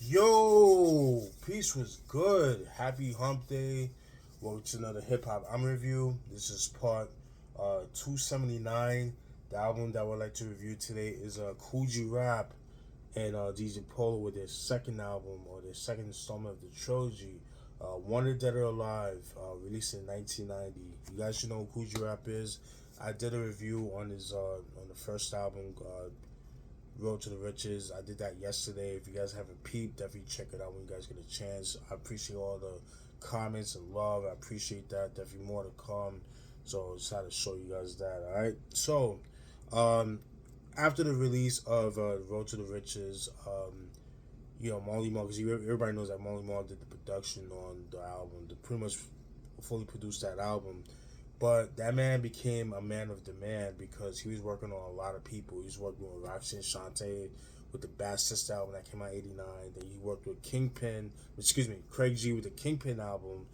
Yo, peace was good. Happy hump day. Welcome to another hip hop review. This is part 279. The album that I would like to review today is Kool Rap and DJ Polo with their second album or their second installment of the trilogy, Wanted Dead or Alive, released in 1990. You guys should know who Kool Rap is. I did a review on his on the first album, Road to the Riches. I did that yesterday. If you guys haven't peeped, definitely check it out when you guys get a chance. I appreciate all the comments and love. I appreciate that. Definitely more to come. So I just had to show you guys that. All right. So, after the release of Road to the Riches, Marley Marl, because everybody knows that Marley Marl did the production on the album. They pretty much fully produced that album. But that man became a man of demand because he was working on a lot of people. He was working with Roxanne Shante with the Bad Sister album that came out in '89. Then he worked with Craig G with the Kingpin album.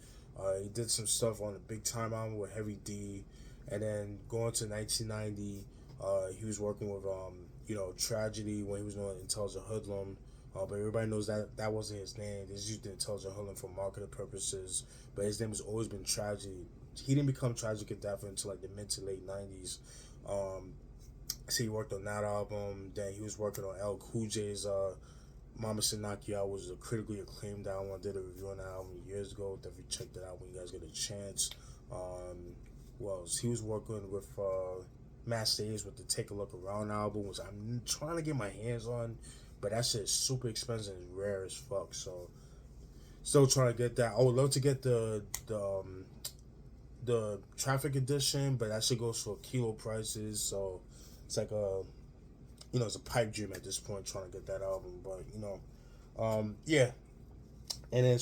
He did some stuff on the Big Time album with Heavy D. And then going to 1990, he was working with Tragedy when he was doing Intelligent Hoodlum. But everybody knows that wasn't his name. They just used Intelligent Hoodlum for marketing purposes. But his name has always been Tragedy. He didn't become Tragic and Death until like the mid to late 90s. So he worked on that album. Then he was working on L. Cool J's Mama Said Knock You Out, was a critically acclaimed album. I did a review on that album years ago. Definitely check that out when you guys get a chance. Who else? He was working with Master Ace with the Take a Look Around album, which I'm trying to get my hands on, but that shit is super expensive and rare as fuck. So still trying to get that. I would love to get the Traffic edition, but that shit goes for kilo prices. So it's like it's a pipe dream at this point trying to get that album. But yeah. And then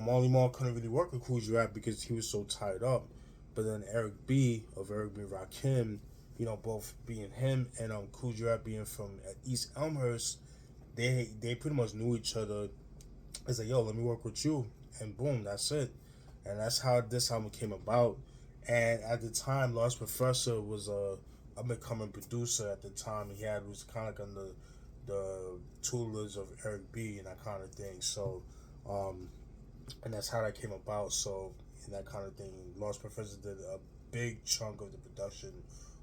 Marley Marl couldn't really work with Kool Rap because he was so tied up. But then Eric B of Eric B Rakim, both being him and Kool Rap being from East Elmhurst, they pretty much knew each other. It's like, yo, let me work with you, and boom, that's it. And that's how this album came about. And at the time, Lost Professor was a up-and-coming producer at the time. He was kind of like under the tutelage of Eric B and that kind of thing. So, and that's how that came about. So, and that kind of thing, Lost Professor did a big chunk of the production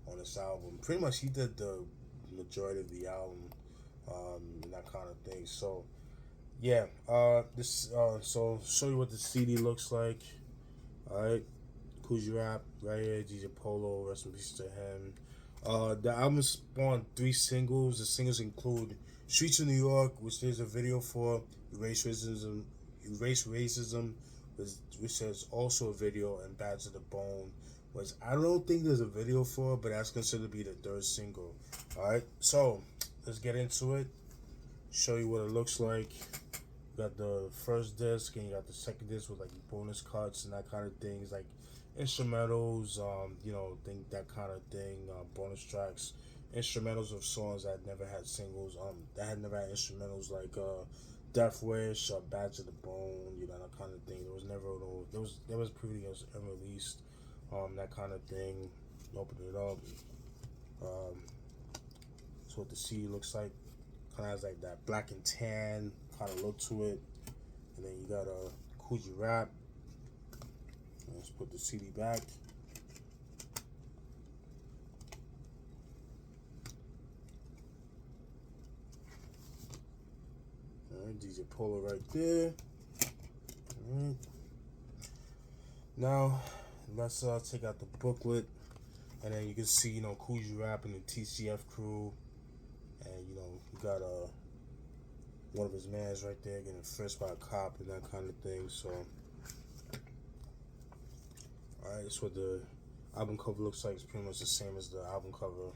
on this album. Pretty much, he did the majority of the album, and that kind of thing. So, yeah, so show you what the CD looks like. Alright, Kool Rap right here, DJ Polo, rest in peace to him. The album spawned 3 singles. The singles include Streets of New York, which there's a video for, Erase Racism, which is also a video, and Bad to the Bone, which I don't think there's a video for, but that's considered to be the 3rd single. Alright, so let's get into it. Show you what it looks like. You got the first disc and you got the second disc with like bonus cuts and that kind of things, like instrumentals, that kind of thing, bonus tracks, instrumentals of songs that never had singles, that had never had instrumentals, like Death Wish, Bad to the Bone, that kind of thing. There was never there was previously unreleased, that kind of thing. Open it up. That's what the CD looks like. Kind of has like that black and tan kind of look to it. And then you got a Kool Rap. Let's put the CD back. Alright, DJ Polo right there. Alright. Now let's take out the booklet, and then you can see Kool Rap and the TCF crew. And you got one of his mans right there getting frisked by a cop and that kind of thing. So, alright, that's what the album cover looks like. It's pretty much the same as the album cover.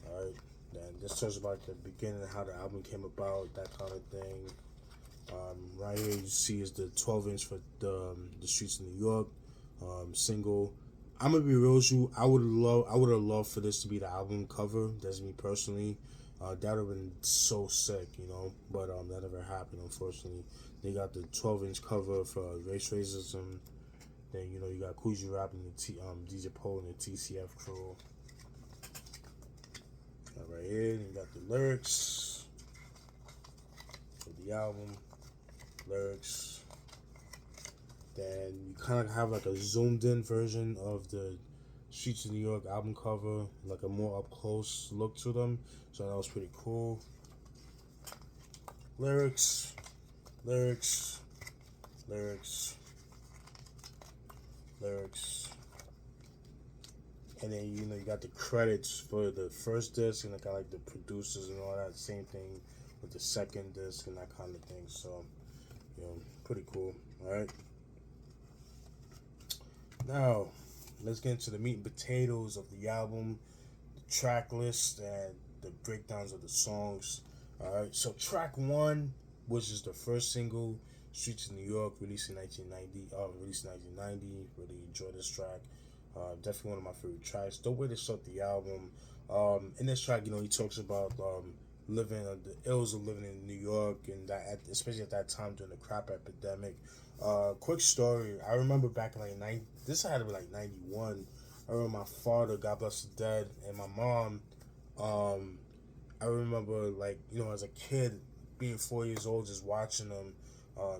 Alright, then this tells about the beginning of how the album came about, that kind of thing. Right here you see is the 12-inch for the Streets of New York single. I'm gonna be real with you. I would have loved for this to be the album cover. That's me personally. That would have been so sick, But that never happened, unfortunately. They got the 12-inch cover for Race Racism. Then you got Kool Rap and the DJ Polo and the TCF crew. Got right here. Then you got the lyrics. the album, lyrics. Then you kind of have like a zoomed in version of the Streets of New York album cover, like a more up close look to them. So that was pretty cool. Lyrics, lyrics, lyrics, lyrics. And then you got the credits for the first disc, and it got like the producers and all that. Same thing with the second disc and that kind of thing. So, pretty cool. All right. Now, let's get into the meat and potatoes of the album, the track list, and the breakdowns of the songs. All right. So track 1, which is the first single, "Streets of New York," released in 1990. Really enjoyed this track. Definitely one of my favorite tracks. The way to start the album. In this track, he talks about living the ills of living in New York, and that especially at that time during the crack epidemic. Quick story. I remember back in like this had to be like 91. I remember my father, God bless the dead, and my mom. I remember as a kid being 4 years old, just watching them.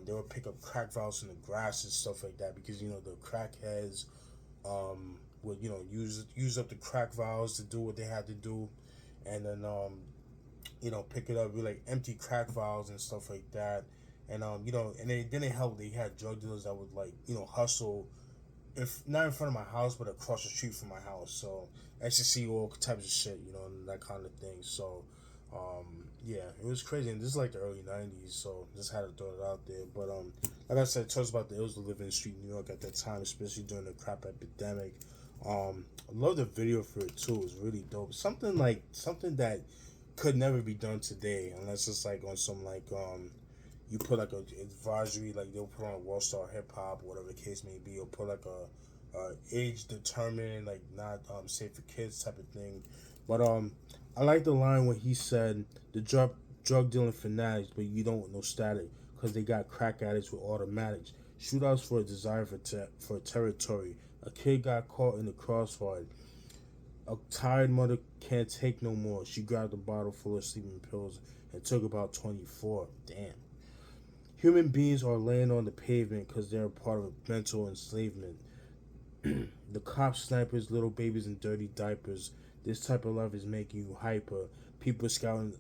They would pick up crack vials in the grass and stuff like that because the crackheads would use up the crack vials to do what they had to do, and then pick it up with like empty crack vials and stuff like that, and and it didn't help. They had drug dealers that would hustle, if not in front of my house, but across the street from my house. So ecstasy, all types of shit, and that kind of thing. So yeah, it was crazy, and this is like the early 90s, so just had to throw it out there. But like I said, it talks about the ills of living in street New York at that time, especially during the crack epidemic. I love the video for it too. It's really dope. Something that could never be done today, unless it's like on some you put like a advisory, like they'll put on a World Star Hip Hop or whatever the case may be, or put like a age determined, like not safe for kids type of thing. But I like the line when he said the drug dealing fanatics, but you don't know static because they got crack addicts with automatics. Shootouts for a desire for territory. A kid got caught in the crossfire. A tired mother can't take no more. She grabbed a bottle full of sleeping pills and took about 24. Damn. Human beings are laying on the pavement because they're a part of a mental enslavement. The cops, snipers, little babies in dirty diapers. This type of love is making you hyper. People scouting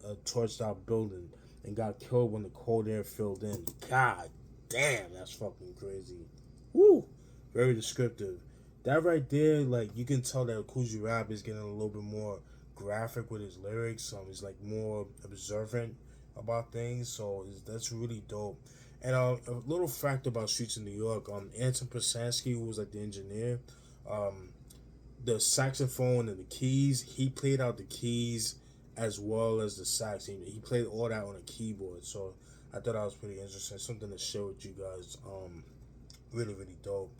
a torched out building and got killed when the cold air filled in. God damn, that's fucking crazy. Woo! Very descriptive. That right there, you can tell that Kool rap is getting a little bit more graphic with his lyrics. He's more observant about things, so that's really dope. And a little fact about Streets of New York, Anton Persansky, who was the engineer, the saxophone and the keys, he played out the keys as well as the sax. He played all that on a keyboard, so I thought that was pretty interesting. Something to share with you guys. Really, really dope.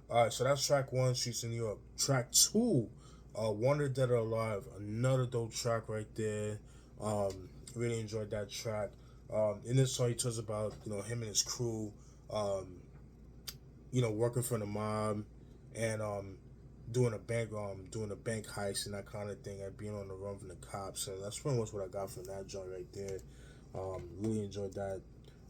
Alright, so that's track 1, Streets of New York. Track 2, Wanted Dead or Alive. Another dope track right there. Really enjoyed that track. In this song, he talks about him and his crew, working for the mob and doing a bank heist and that kind of thing, and being on the run from the cops. So that's pretty much what I got from that joint right there. Really enjoyed that.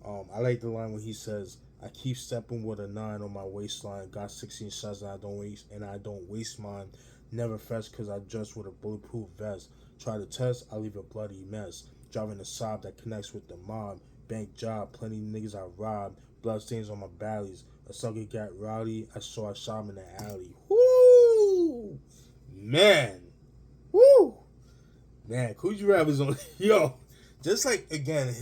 I like the line when he says, "I keep stepping with a 9 on my waistline. Got 16 shots and I don't waste mine. Never fess cause I dress with a bulletproof vest. Try to test, I leave a bloody mess. Driving a Saab that connects with the mob. Bank job, plenty niggas I robbed. Bloodstains on my baddies. A sucker got rowdy. I saw a shot him in the alley." Woo! Man. Woo! Man, Kool rap is on just again,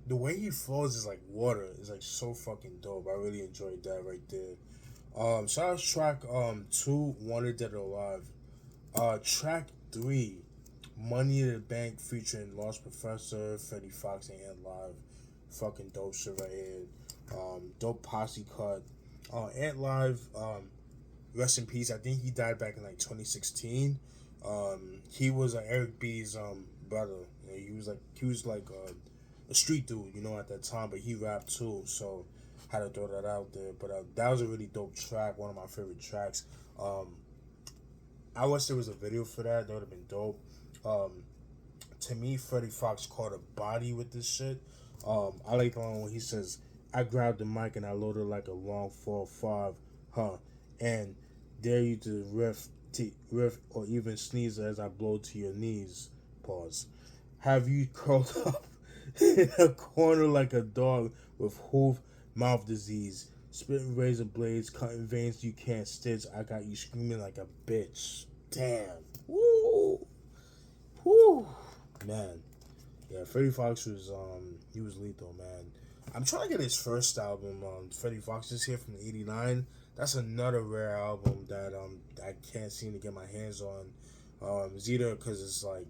the way he flows is like water. It's so fucking dope. I really enjoyed that right there. So that was track 2, Wanted Dead or Alive. Track 3, Money in the Bank, featuring Lost Professor, Freddie Fox, and Ant Live. Fucking dope shit right here. Dope posse cut. Ant Live, rest in peace. I think he died back in 2016. He was Eric B's brother. He was a street dude, at that time, but he rapped too, so had to throw that out there. But that was a really dope track, one of my favorite tracks. I wish there was a video for that. That would have been dope. to me, Freddie Fox caught a body with this shit. I like the one when he says, "I grabbed the mic and I loaded like a long 4-5, huh? And dare you to riff or even sneeze as I blow to your knees." Pause. Have you curled up in a corner like a dog with hoof mouth disease, spitting razor blades, cutting veins you can't stitch? I got you screaming like a bitch. Damn. Woo. Woo. Man. Yeah, Freddie Fox was he was lethal, man. I'm trying to get his first album, Freddie Fox is here from '89. That's another rare album that I can't seem to get my hands on. It's either because it's like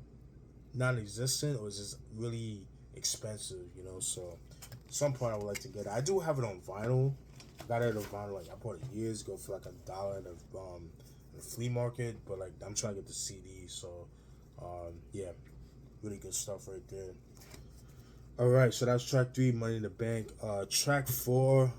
non-existent or it's just really expensive, you know. So at some point I would like to get it. I do have it on vinyl. I got it on vinyl, like I bought it years ago for like $1 in the flea market, but like I'm trying to get the CD. So yeah, really good stuff right there. All right, so that's track 3, Money in the Bank. Track 4,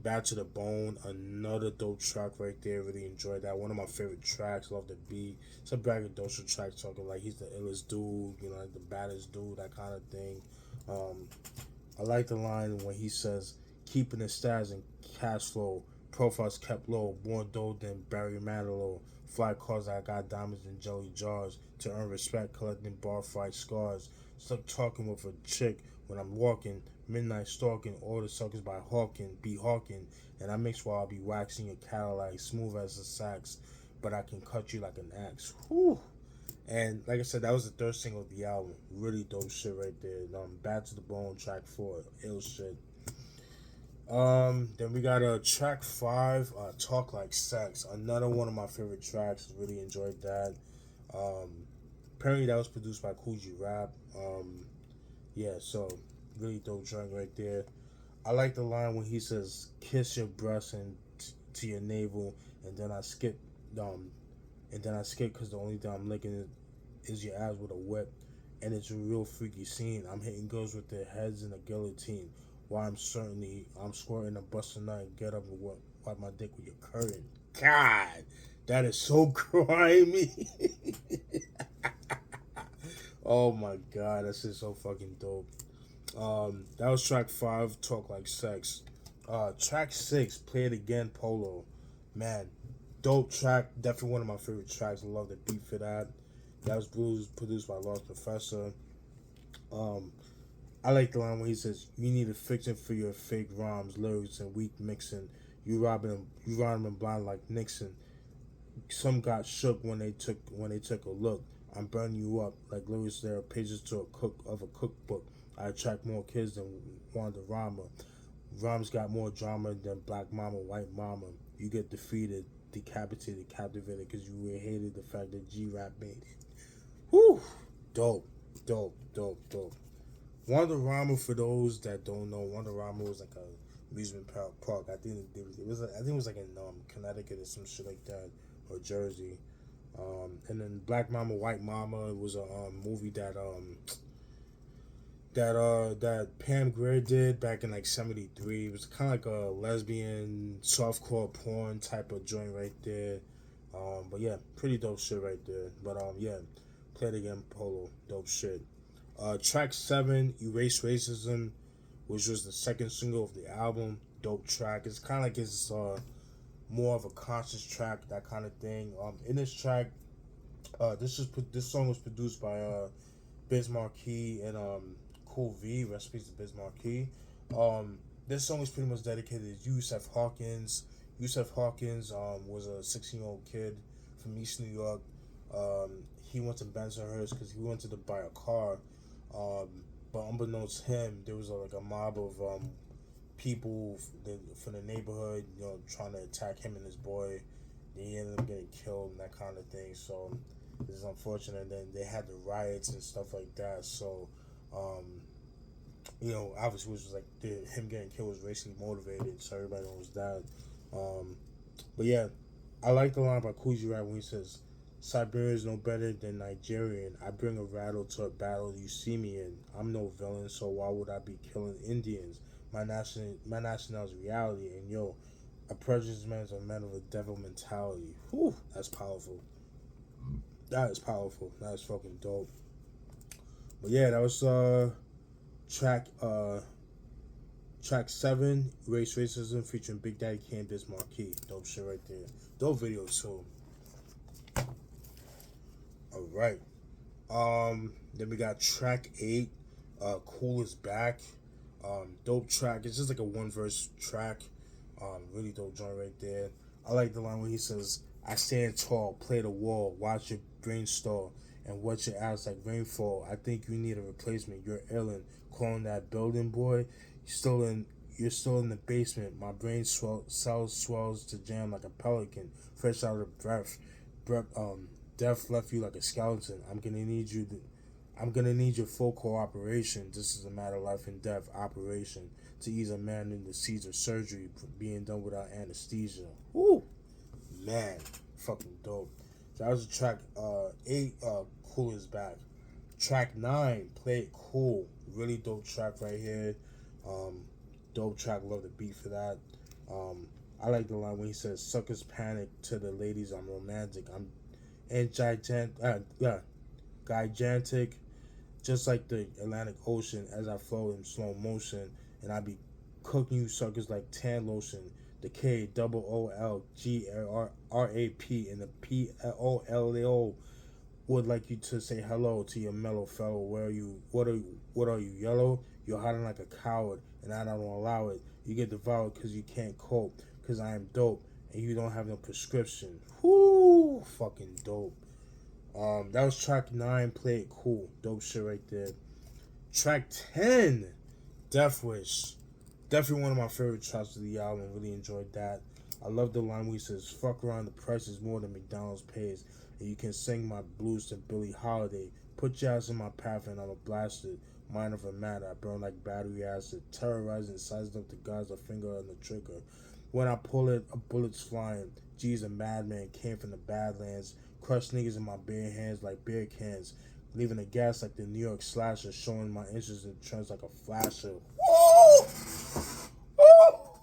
Bad to the Bone, another dope track right there. Really enjoyed that. One of my favorite tracks. Love the beat. It's a braggadocio track talking like he's the illest dude, you know, like the baddest dude, that kind of thing. I like the line when he says, "Keeping the stats and cash flow, profiles kept low, more dough than Barry Manilow. Fly cars, I got diamonds in jelly jars. To earn respect, collecting bar fight scars. Stuck talking with a chick when I'm walking. Midnight stalking, all the suckers by be hawking. And I mix while I be waxing your Cadillac, smooth as a sax. But I can cut you like an axe." Whew. And like I said, that was the third single of the album. Really dope shit right there. Bad to the Bone, track 4, ill shit. Then we got track 5, Talk Like Sex. Another one of my favorite tracks. Really enjoyed that. Apparently that was produced by Kool Rap. Yeah, so really dope joint right there. I like the line when he says, "Kiss your breast and to your navel," and then I skip because the only thing I'm licking is your ass with a whip, and it's a real freaky scene. I'm hitting girls with their heads in a guillotine. Why I'm squirting a busting nut and get up and wipe my dick with your curtain. God, that is so grimy. Oh my god, that's just so fucking dope. That was track 5, Talk Like Sex. Track 6, Play It Again, Polo. Man, dope track. Definitely one of my favorite tracks. I love the beat for that. That was produced by Lost Professor. I like the line when he says, "You need a fiction for your fake rhymes, lyrics, and weak mixing. You robbing them blind like Nixon. Some got shook when they took a look. I'm burning you up like lyrics there are pages to a cookbook. I attract more kids than Wanda Rama. Rhymes got more drama than Black Mama, White Mama. You get defeated, decapitated, captivated because you hated the fact that G-Rap made it." Whew. Dope. Wonderama, for those that don't know, Wonderama was like a amusement park. I think it was like in Connecticut or some shit like that, or Jersey. And then Black Mama, White Mama was a movie that Pam Grier did back in like '73. It was kind of like a lesbian softcore porn type of joint right there. But yeah, pretty dope shit right there. But yeah, Play It Again, Polo, dope shit. Track 7, Erase Racism, which was the second single of the album. Dope track. It's kind of like it's more of a conscious track, that kind of thing. In this track, this song was produced by Biz Markie and Kool V. Recipes to Biz Markie. This song is pretty much dedicated to Yusef Hawkins. Yusef Hawkins was a 16-year-old kid from East New York. He went to Bensonhurst because he wanted to buy a car. But unbeknownst to him, there was like a mob of people from the neighborhood, you know, trying to attack him and his boy. He ended up getting killed and that kind of thing. So this is unfortunate. And then they had the riots and stuff like that. So, you know, obviously, it was like him getting killed was racially motivated. So everybody knows that. But yeah, I like the line by Kool Rap when he says, "Siberian's no better than Nigerian. I bring a rattle to a battle you see me in. I'm no villain, so why would I be killing Indians? My nationality reality, and yo, a prejudiced man's a man of a devil mentality." Whew, that's powerful. That is powerful. That is fucking dope. But yeah, that was track track 7, Race Racism, featuring Big Daddy Kane, Biz Marquee. Dope shit right there. Dope video too. All right. Then we got track 8, Kool is back. Dope track. It's just like a one verse track. Really dope joint right there. I like the line where he says, "I stand tall, play the wall, watch your brain stall, and watch your ass like rainfall. I think you need a replacement. You're illin', calling that building boy. You're still in the basement. My brain swells to jam like a pelican, fresh out of breath. Death left you like a skeleton. I'm gonna need your full cooperation. This is a matter of life and death operation to ease a man in the seeds of surgery being done without anesthesia." Woo, man, fucking dope. So that was track 8. Kool is back. Track 9, Play It Cool. Really dope track right here. Dope track. Love the beat for that. I like the line when he says, "Suckers panic to the ladies. I'm romantic. I'm and gigantic, just like the Atlantic Ocean as I flow in slow motion, and I be cooking you suckers like tan lotion. The K double O L G R A P and the P O L O would like you to say hello to your mellow fellow. Where are you? What are you? Yellow? You're hiding like a coward, and I don't allow it. You get devoured because you can't cope. Because I am dope, and you don't have no prescription." Whoo, fucking dope. That was track 9, Play It Cool. Dope shit right there. Track 10, Death Wish. Definitely one of my favorite tracks of the album. Really enjoyed that. I love the line where he says, "Fuck around, the price is more than McDonald's pays. And you can sing my blues to Billie Holiday. Put your ass in my path and I'm a blasted. Mind of a matter, I burn like battery acid. Terrorizing, sizing up the guys, a finger on the trigger. When I pull it, a bullet's flying. G's a madman, came from the Badlands. Crushed niggas in my bare hands like beer cans. Leaving the gas like the New York slasher. Showing my interest in trends like a flasher." Woo!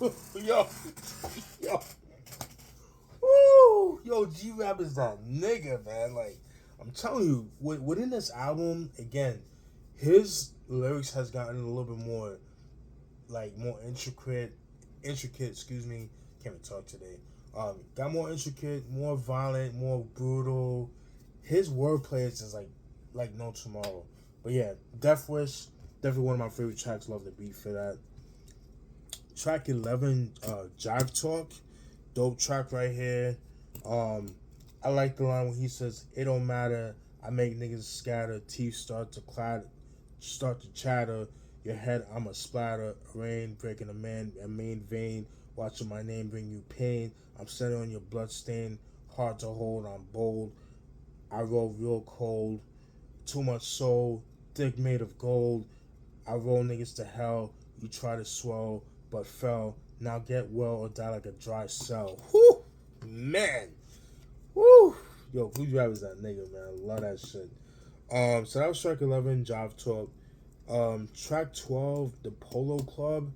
Woo! Yo. Yo. Woo! Yo, G-Rap is that nigga, man. Like, I'm telling you, within this album, again, his lyrics has gotten a little bit more, like, more intricate, excuse me, can't even talk today. Got more intricate, more violent, more brutal. His wordplay is just like no tomorrow. But yeah, Death Wish, definitely one of my favorite tracks. Love the beat for that. Track 11, Jive Talk, dope track right here. I like the line when he says, "It don't matter. I make niggas scatter. Teeth start to chatter. Your head, I'm a splatter. Rain breaking a main vein. Watching my name bring you pain. I'm setting on your blood stain. Hard to hold. I'm bold. I roll real cold. Too much soul. Dick made of gold. I roll niggas to hell. You try to swell, but fell. Now get well or die like a dry cell." Whew, man. Woo! Yo, Kool is that nigga, man. I love that shit. So that was track 11, Jive Talk. Track 12, the Polo Club.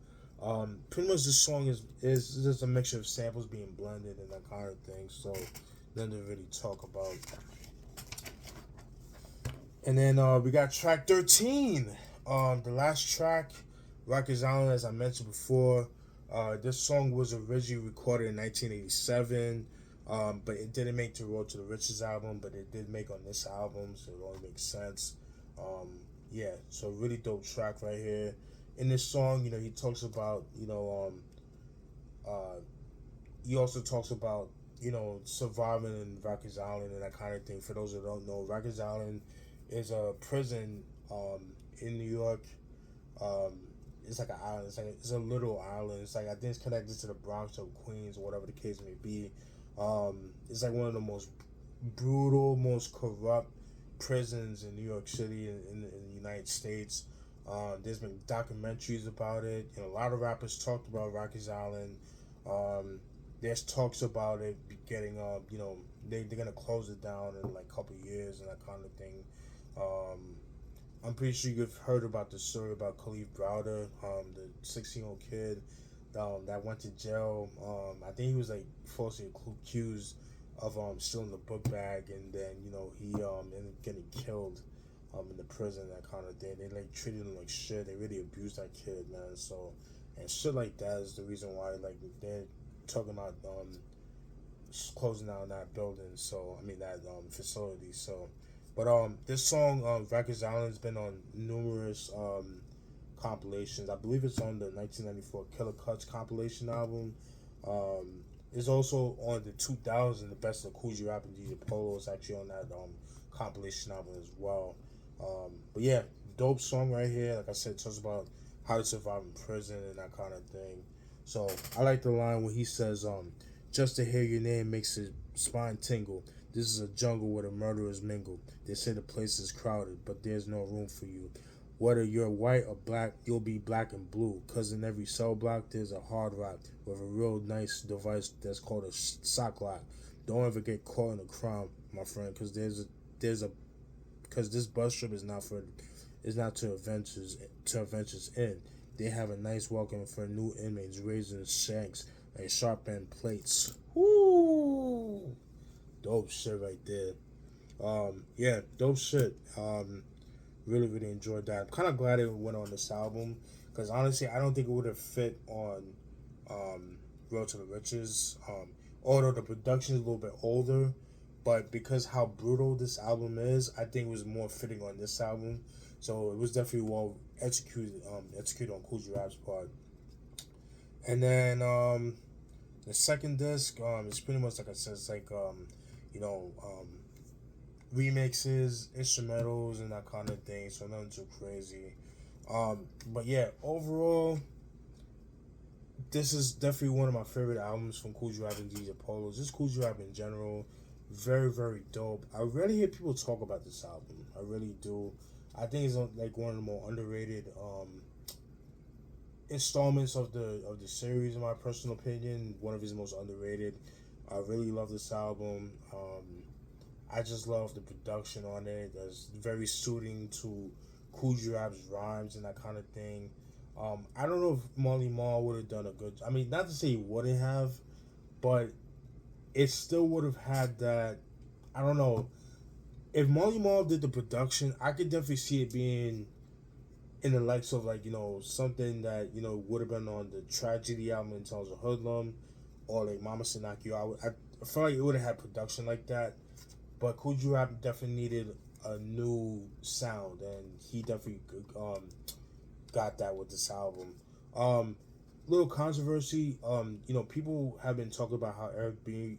Pretty much this song is just a mixture of samples being blended and that kind of thing. So nothing to really talk about. And then we got track 13. The last track, Rikers Island, as I mentioned before. This song was originally recorded in 1987. But it didn't make the Road to the Riches album, but it did make on this album, so it only makes sense. Yeah, so really dope track right here. In this song, you know, he talks about, he also talks about, surviving in Rikers Island and that kind of thing. For those who don't know, Rikers Island is a prison in New York. It's like an island. It's a little island. It's like, I think it's connected to the Bronx or Queens or whatever the case may be. It's like one of the most brutal, most corrupt prisons in New York City in the United States. There's been documentaries about it. A lot of rappers talked about Rikers Island. There's talks about it getting they're gonna close it down in like a couple of years and that kind of thing. I'm pretty sure you've heard about the story about Khalif Browder, the 16-year-old kid that went to jail. I think he was like falsely accused of stealing the book bag, and then he ended up getting killed in the prison, that kind of thing. They like treated him like shit. They really abused that kid, man. So, and shit like that is the reason why like they're talking about closing down that building. So I mean that facility. So, but this song Rikers Island's been on numerous compilations. I believe it's on the 1994 Killer Cuts compilation album. It's also on the 2000 The Best of Kool Rap and DJ Polo. It's actually on that compilation album as well. But yeah, dope song right here. Like I said, talks about how to survive in prison and that kind of thing. So I like the line where he says, just to hear your name makes his spine tingle. This is a jungle where the murderers mingle. They say the place is crowded, but there's no room for you. Whether you're white or black, you'll be black and blue. Cause in every cell block, there's a hard rock with a real nice device that's called a sock lock. Don't ever get caught in a crime, my friend, cause cause this bus trip is not to adventures in. They have a nice welcome for new inmates, raising shanks and sharp end plates. Woo! Dope shit right there. Yeah, dope shit. Really, really enjoyed that. I'm kind of glad it went on this album because honestly, I don't think it would have fit on Road to the Riches. Although the production is a little bit older, but because how brutal this album is, I think it was more fitting on this album. So it was definitely well executed on Kool Rap's part. And then the second disc, is pretty much like I said, it's like you know, remixes, instrumentals, and that kind of thing. So nothing too crazy. But yeah, overall, this is definitely one of my favorite albums from Kool Rap and DJ Polo. Just Kool Rap in general, very very dope. I rarely hear people talk about this album. I really do. I think it's like one of the more underrated installments of the series, in my personal opinion. One of his most underrated. I really love this album. I just love the production on it. It's very suiting to Kool Rap's rhymes and that kind of thing. I don't know if Marley Marl would have done a good. I mean, not to say he wouldn't have, but it still would have had that. I don't know. If Marley Marl did the production, I could definitely see it being in the likes of like something that would have been on the Tragedy album in terms of Hoodlum, or like Mama Said Knock You Out. I feel like it would have had production like that, but Kool Rap definitely needed a new sound, and he definitely got that with this album. Little controversy. People have been talking about how Eric B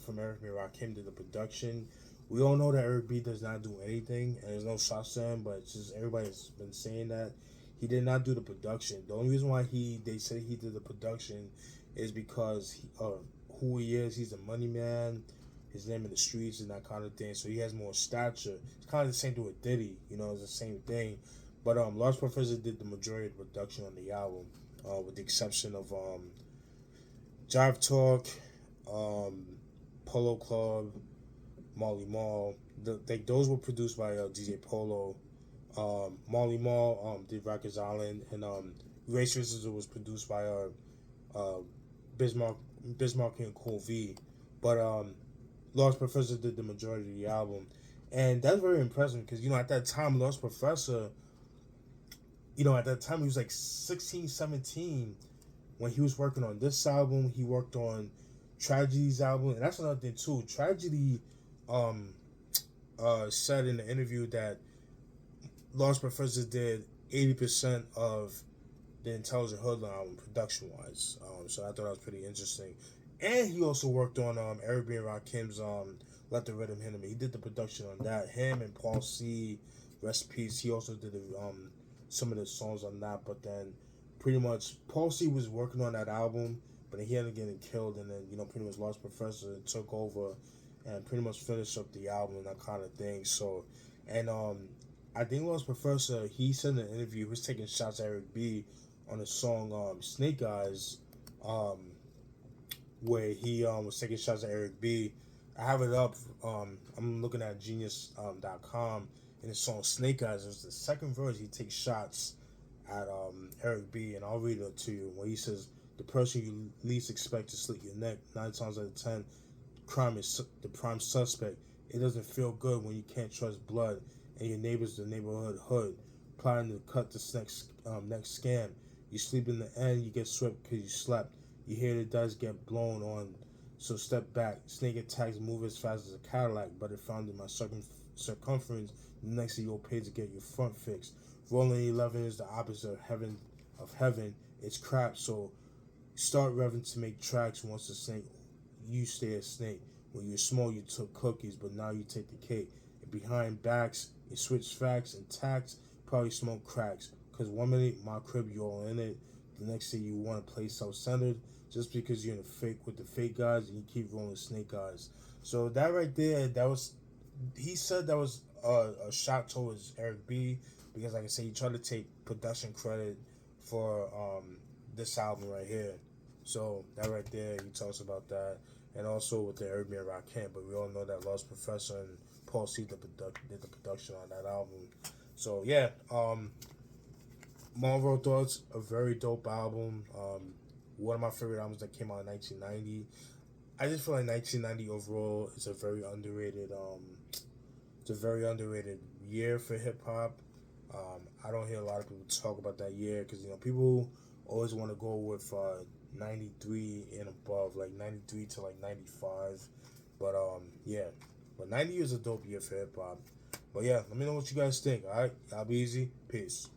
from Eric B and Rakim did the production. We all know that Eric B does not do anything, and there's no shots to him, but it's just everybody's been saying that he did not do the production. The only reason why they say he did the production is because who he is. He's a money man, his name in the streets and that kind of thing. So he has more stature. It's kind of the same thing with Diddy. It's the same thing. But Large Professor did the majority of the production on the album, with the exception of Jive Talk, Polo Club, Marley Marl. Those were produced by DJ Polo. Marley Marl did Rikers Island, and Race Racism was produced by Bismarck and Kool V. But Lost Professor did the majority of the album, and that's very impressive because at that time Lost Professor, at that time he was like 16, 17 when he was working on this album. He worked on Tragedy's album, and that's another thing too. Tragedy said in the interview that Lost Professor did 80% of the Intelligent Hoodlum album production wise. So I thought that was pretty interesting. And he also worked on Eric B and Rakim's Let the Rhythm Hit Him. He did the production on that. Him and Paul C, rest in peace. He also did some of the songs on that. But then pretty much Paul C was working on that album, but he ended up getting killed, and then pretty much Lost Professor took over and pretty much finished up the album and that kind of thing. So, and I think Lost Professor, he said in an interview he was taking shots at Eric B on the song Snake Eyes, where he was taking shots at Eric B. I have it up. I'm looking at Genius.com, and the song Snake Eyes is the second verse. He takes shots at Eric B, and I'll read it to you. Where he says, "The person you least expect to slit your neck, 9 times out of 10, crime is the prime suspect. It doesn't feel good when you can't trust blood and your neighbor's the neighborhood hood, plotting to cut this next scam. You sleep in the end, you get swept because you slept. You hear the dice get blown on, so step back. Snake attacks move as fast as a Cadillac, but it found in my circumference. The next thing you'll pay to get your front fixed. Rolling 11 is the opposite of heaven. It's crap, so start revving to make tracks. Once a snake, you stay a snake. When you're small, you took cookies, but now you take the cake. And behind backs, you switch facts and tacks, probably smoke cracks. Cause 1 minute, my crib, you all in it. The next thing you want to play self-centered just because you're in a fake with the fake guys and you keep rolling snake eyes. So that right there, he said that was a shot towards Eric B, because like I said, he tried to take production credit for this album right here. So that right there, he talks about that, and also with the Eric B and Rakim. But we all know that Lost Professor and Paul C did the production on that album. So yeah, my overall thoughts, a very dope album. One of my favorite albums that came out in 1990. I just feel like 1990 overall is a very underrated. It's a very underrated year for hip hop. I don't hear a lot of people talk about that year because people always want to go with 93 and above, like 93 to like 95. But yeah, but 90 is a dope year for hip hop. But yeah, let me know what you guys think. All right, y'all be easy. Peace.